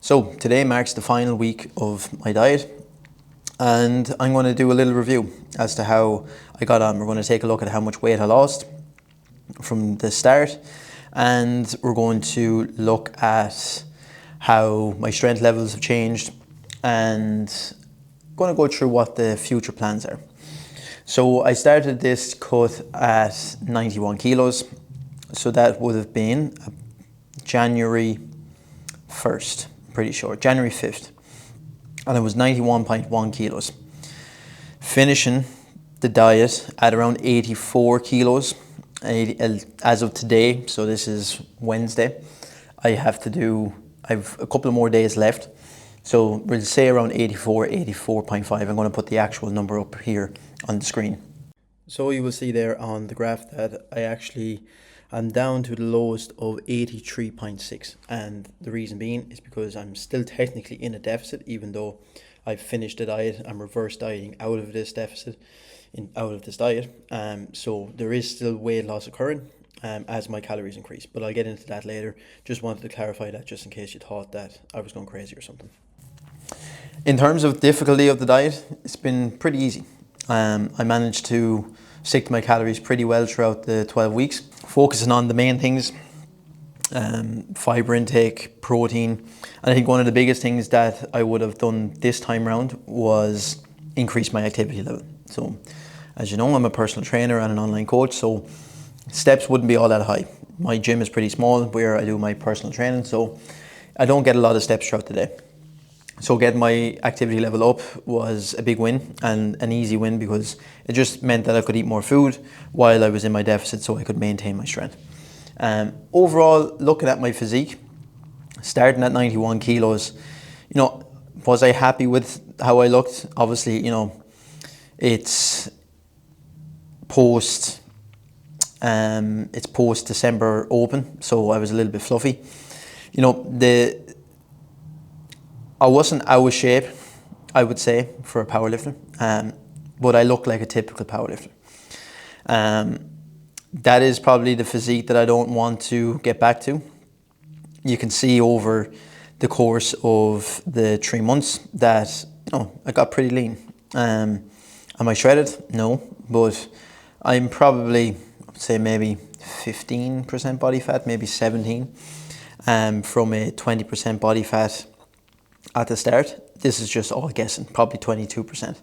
So today marks the final week of my diet, and I'm going to do a little review as to how I got on. We're going to take a look at how much weight I lost from the start, and we're going to look at how my strength levels have changed, and going to go through what the future plans are. So I started this cut at 91 kilos. So that would have been January 1st, pretty sure, January 5th. And it was 91.1 kilos. Finishing the diet at around 84 kilos as of today. So this is Wednesday. I have a couple of more days left. So we'll say around 84, 84.5. I'm going to put the actual number up here on the screen. So you will see there on the graph that I'm down to the lowest of 83.6. And the reason being is because I'm still technically in a deficit, even though I've finished the diet. I'm reverse dieting out of this deficit, out of this diet. So there is still weight loss occurring as my calories increase. But I'll get into that later. Just wanted to clarify that just in case you thought that I was going crazy or something. In terms of difficulty of the diet, it's been pretty easy. I managed to stick to my calories pretty well throughout the 12 weeks, focusing on the main things, fiber intake, protein. And I think one of the biggest things that I would have done this time around was increase my activity level. So as you know, I'm a personal trainer and an online coach, so steps wouldn't be all that high. My gym is pretty small where I do my personal training, so I don't get a lot of steps throughout the day. So getting my activity level up was a big win and an easy win, because it just meant that I could eat more food while I was in my deficit, so I could maintain my strength. Overall, looking at my physique, starting at 91 kilos, was I happy with how I looked? Obviously, it's post December Open, so I was a little bit fluffy. I wasn't out of shape, I would say, for a powerlifter, but I look like a typical powerlifter. That is probably the physique that I don't want to get back to. You can see over the course of the 3 months that I got pretty lean. Am I shredded? No, but I'm probably, I'd say maybe 15% body fat, maybe 17, from a 20% body fat at the start. This is just all guessing, probably 22%.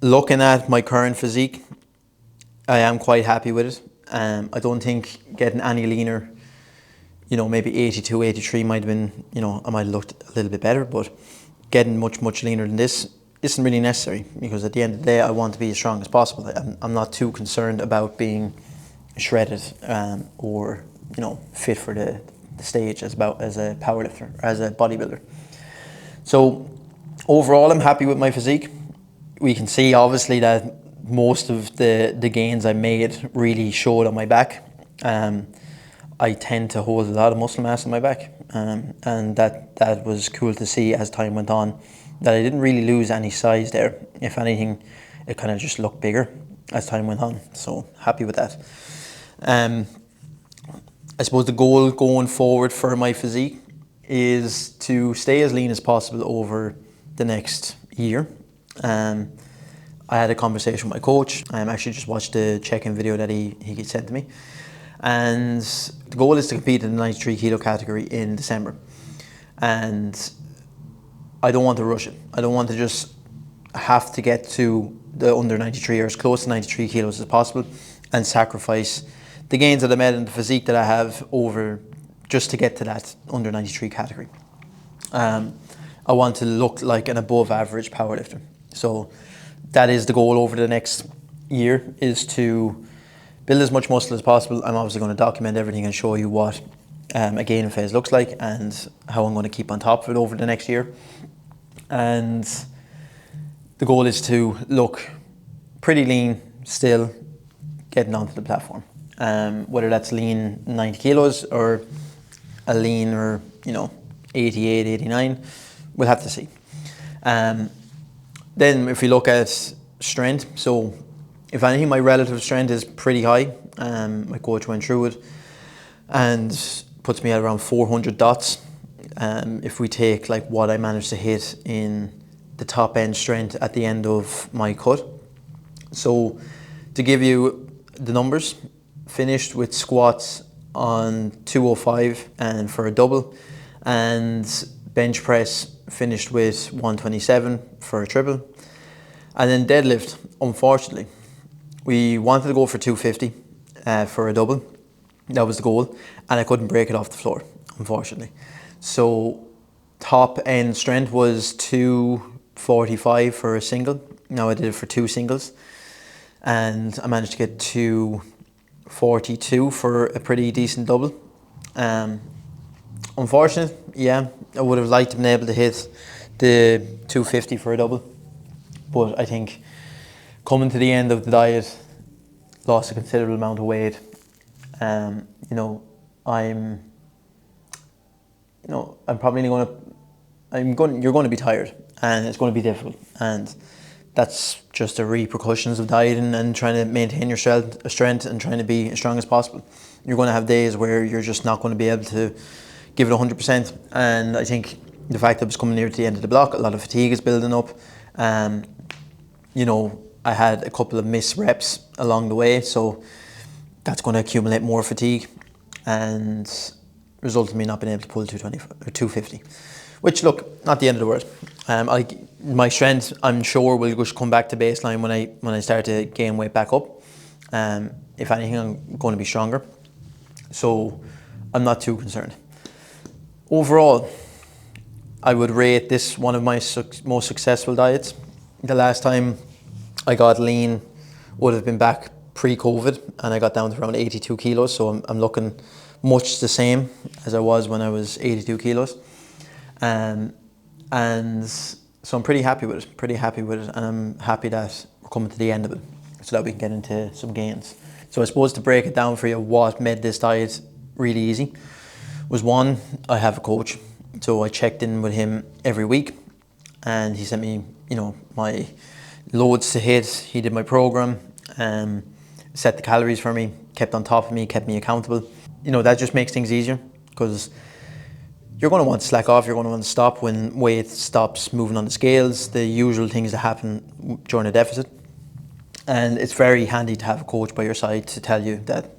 Looking at my current physique, I am quite happy with it. I don't think getting any leaner, maybe 82, 83 might have been, I might have looked a little bit better, but getting much, much leaner than this isn't really necessary, because at the end of the day, I want to be as strong as possible. I'm not too concerned about being shredded or, fit for the stage as a powerlifter, as a bodybuilder. So overall, I'm happy with my physique. We can see obviously that most of the gains I made really showed on my back. I tend to hold a lot of muscle mass on my back, and that was cool to see as time went on, that I didn't really lose any size there. If anything, it kind of just looked bigger as time went on. So happy with that. I suppose the goal going forward for my physique is to stay as lean as possible over the next year. I had a conversation with my coach. I actually just watched the check-in video that he sent to me. And the goal is to compete in the 93 kilo category in December. And I don't want to rush it. I don't want to just have to get to the under 93 or as close to 93 kilos as possible and sacrifice the gains that I made in the physique that I have over just to get to that under 93 category. I want to look like an above average powerlifter. So that is the goal over the next year, is to build as much muscle as possible. I'm obviously going to document everything and show you what a gaining phase looks like and how I'm going to keep on top of it over the next year. And the goal is to look pretty lean still getting onto the platform. Whether that's lean 90 kilos or a lean or 88, 89, we'll have to see. Then if we look at strength, so if anything, my relative strength is pretty high. My coach went through it, and puts me at around 400 dots. If we take like what I managed to hit in the top end strength at the end of my cut. So to give you the numbers, finished with squats on 205 and for a double, and bench press finished with 127 for a triple. And then deadlift, unfortunately, we wanted to go for 250 for a double. That was the goal, and I couldn't break it off the floor, unfortunately. So top end strength was 245 for a single. Now I did it for 2 singles, and I managed to get 242 for a pretty decent double. Unfortunate, yeah, I would have liked to be able to hit the 250 for a double, but I think coming to the end of the diet, lost a considerable amount of weight. You're going to be tired, and it's going to be difficult, and that's just the repercussions of dieting and trying to maintain your strength and trying to be as strong as possible. You're going to have days where you're just not going to be able to give it 100%, and I think the fact that it was coming near to the end of the block, a lot of fatigue is building up. I had a couple of missed reps along the way, so that's going to accumulate more fatigue and result in me not being able to pull 220 or 250, which, look, not the end of the world. My strength, I'm sure, will just come back to baseline when I start to gain weight back up. If anything, I'm going to be stronger, so I'm not too concerned. Overall, I would rate this one of my most successful diets. The last time I got lean would have been back pre-COVID, and I got down to around 82 kilos, so I'm looking much the same as I was when I was 82 kilos. And so I'm pretty happy with it, and I'm happy that we're coming to the end of it so that we can get into some gains. So I suppose to break it down for you, what made this diet really easy was, one, I have a coach. So I checked in with him every week, and he sent me, my loads to hit. He did my program, set the calories for me, kept on top of me, kept me accountable. That just makes things easier, because you're going to want to slack off, you're going to want to stop when weight stops moving on the scales, the usual things that happen during a deficit. And it's very handy to have a coach by your side to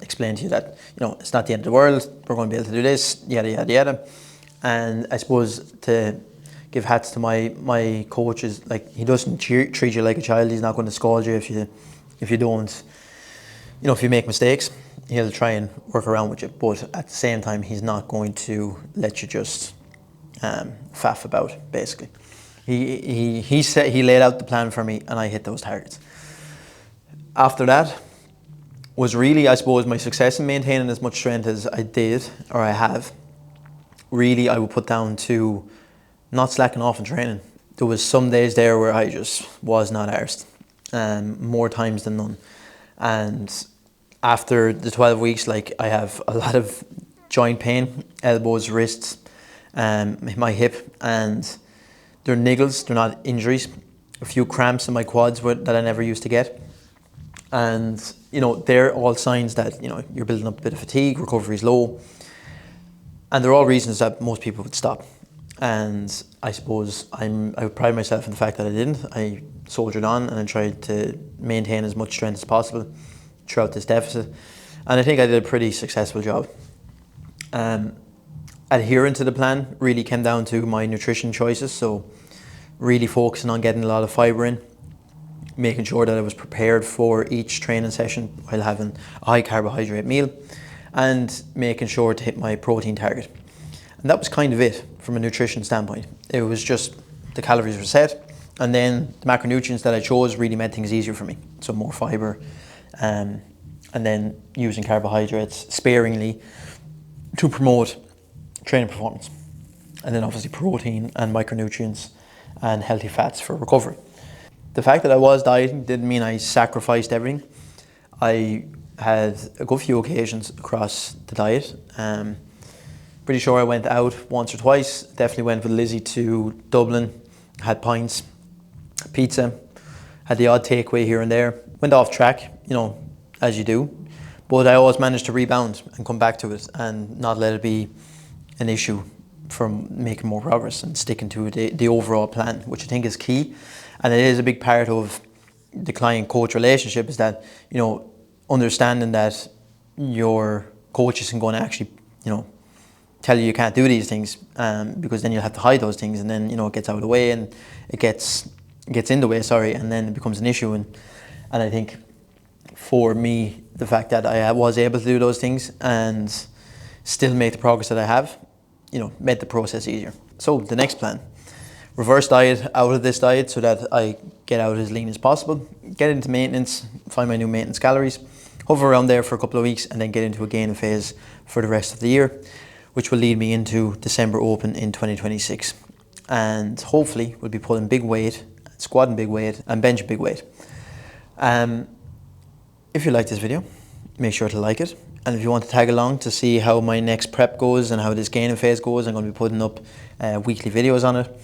explain to you that, it's not the end of the world, we're going to be able to do this, yada, yada, yada. And I suppose to give hats to my coach is, like, he doesn't treat you like a child. He's not going to scold you if you don't, if you make mistakes. He'll try and work around with you, but at the same time, he's not going to let you just faff about, basically. He laid out the plan for me, and I hit those targets. After that was really, I suppose, my success in maintaining as much strength as I did, or I have. Really, I would put down to not slacking off in training. There was some days there where I just was not arsed, more times than none. And after the 12 weeks, I have a lot of joint pain, elbows, wrists, my hip, and they're niggles, they're not injuries. A few cramps in my quads that I never used to get. And, they're all signs that, you're building up a bit of fatigue, recovery is low. And they're all reasons that most people would stop. And I suppose I would pride myself in the fact that I didn't. I soldiered on, and I tried to maintain as much strength as possible throughout this deficit. And I think I did a pretty successful job. Adhering to the plan really came down to my nutrition choices. So really focusing on getting a lot of fibre in, making sure that I was prepared for each training session while having a high carbohydrate meal, and making sure to hit my protein target. And that was kind of it from a nutrition standpoint. It was just the calories were set, and then the macronutrients that I chose really made things easier for me. So more fibre, and then using carbohydrates sparingly to promote training performance. And then obviously protein and micronutrients and healthy fats for recovery. The fact that I was dieting didn't mean I sacrificed everything. I had a good few occasions across the diet. Pretty sure I went out once or twice. Definitely went with Lizzie to Dublin, had pints, pizza, had the odd takeaway here and there. Went off track, as you do. but I always manage to rebound and come back to it and not let it be an issue from making more progress and sticking to the overall plan, which I think is key. And it is a big part of the client-coach relationship, is that, you know, understanding that your coach isn't going to actually, you know, tell you can't do these things, because then you'll have to hide those things, and then, you know, it gets out of the way and it gets in the way, and then it becomes an issue. And I think for me, the fact that I was able to do those things and still make the progress that I have, you know, made the process easier. So the next plan, reverse diet out of this diet so that I get out as lean as possible, get into maintenance, find my new maintenance calories, hover around there for a couple of weeks, and then get into a gain phase for the rest of the year, which will lead me into December Open in 2026. And hopefully we'll be pulling big weight, squatting big weight, and benching big weight. If you like this video, make sure to like it. And if you want to tag along to see how my next prep goes and how this gaining phase goes, I'm going to be putting up weekly videos on it.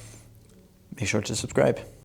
Make sure to subscribe.